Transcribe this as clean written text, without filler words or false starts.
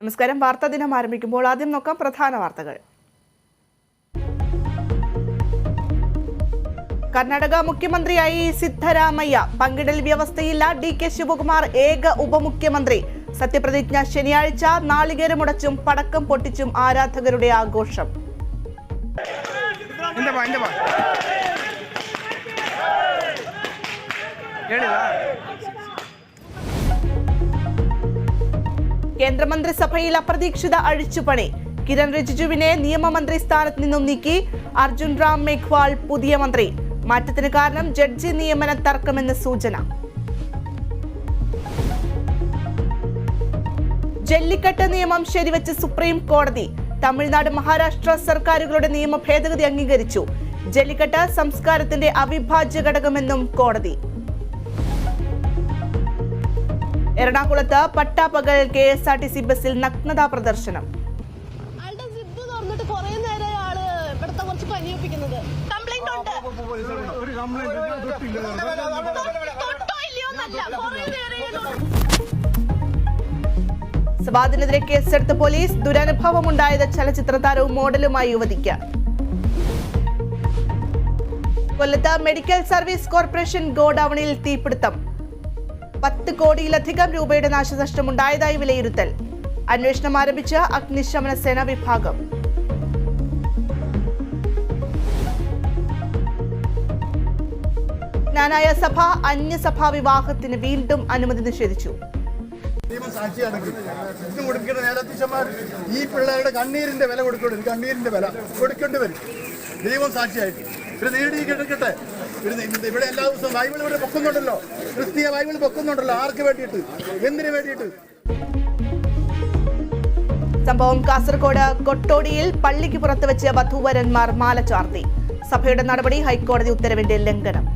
നമസ്കാരം. വാർത്താ ദിനം ആരംഭിക്കുമ്പോൾ ആദ്യം നോക്കാം പ്രധാന വാർത്തകൾ. കർണാടക മുഖ്യമന്ത്രിയായി സിദ്ധരാമയ്യ. പങ്കിടൽ വ്യവസ്ഥയില്ല. DK ശിവകുമാർ ഏക ഉപമുഖ്യമന്ത്രി. സത്യപ്രതിജ്ഞ ശനിയാഴ്ച. നാളികേരമുടച്ചും പടക്കം പൊട്ടിച്ചും ആരാധകരുടെ ആഘോഷം. കേന്ദ്രമന്ത്രിസഭയിൽ അപ്രതീക്ഷിത അഴിച്ചുപണി. കിരൺ റിജിജുവിനെ നിയമമന്ത്രി സ്ഥാനത്ത് നിന്നും നീക്കി. അർജുൻ റാം മേഘ്വാൾ പുതിയ മന്ത്രി. മാറ്റത്തിന് കാരണം ജഡ്ജി നിയമന തർക്കമെന്ന് സൂചന. ജല്ലിക്കെട്ട് നിയമം ശരിവെച്ച് സുപ്രീം കോടതി. തമിഴ്നാട് മഹാരാഷ്ട്ര സർക്കാരുകളുടെ നിയമ ഭേദഗതി അംഗീകരിച്ചു. ജല്ലിക്കെട്ട് സംസ്കാരത്തിന്റെ അവിഭാജ്യ ഘടകമെന്നും കോടതി. എറണാകുളത്ത് പട്ടാപ്പകൽ KSRTC ബസ്സിൽ നഗ്നതാ പ്രദർശനം. സവാദിനെതിരെ കേസെടുത്ത പോലീസ്. ദുരനുഭവമുണ്ടായത് ചലച്ചിത്ര താരവും മോഡലുമായ യുവതിക്ക്. കൊല്ലത്ത് മെഡിക്കൽ സർവീസ് കോർപ്പറേഷൻ ഗോഡൌണിൽ തീപിടുത്തം. 10 കോടിയിലധികം രൂപയുടെ നാശനഷ്ടമുണ്ടായതായി വിലയിരുത്തൽ. അന്വേഷണം ആരംഭിച്ച അഗ്നിശമന സേന വിഭാഗം. ജ്ഞാനായ സഭ അന്യസഭാ വിവാഹത്തിന് വീണ്ടും അനുമതി നിഷേധിച്ചു. ഈ പിള്ളേരുടെ കണ്ണീരിന്റെ വില കൊടുക്കേണ്ടി കണ്ണീരിന്റെ വില കൊടുക്കേണ്ടി വരും. ദൈവം സാക്ഷിയായിട്ട് ഒരു നേടി കിടക്കട്ടെ. ഇവിടെ എല്ലാ ദിവസവും ബൈബിൾ ഇവിടെ പൊക്കുന്നുണ്ടല്ലോ. ക്രിസ്തീയ ബൈബിൾ പൊക്കുന്നുണ്ടല്ലോ. ആർക്ക് വേണ്ടിയിട്ട്? എന്തിനു വേണ്ടിയിട്ട്? സംഭവം കാസർഗോഡ് കൊട്ടോടിയിൽ പള്ളിക്ക് പുറത്ത് വെച്ച് വധൂവരന്മാർ മാല ചാർത്തി. സഭയുടെ നടപടി ഹൈക്കോടതി ഉത്തരവിന്റെ ലംഘനം.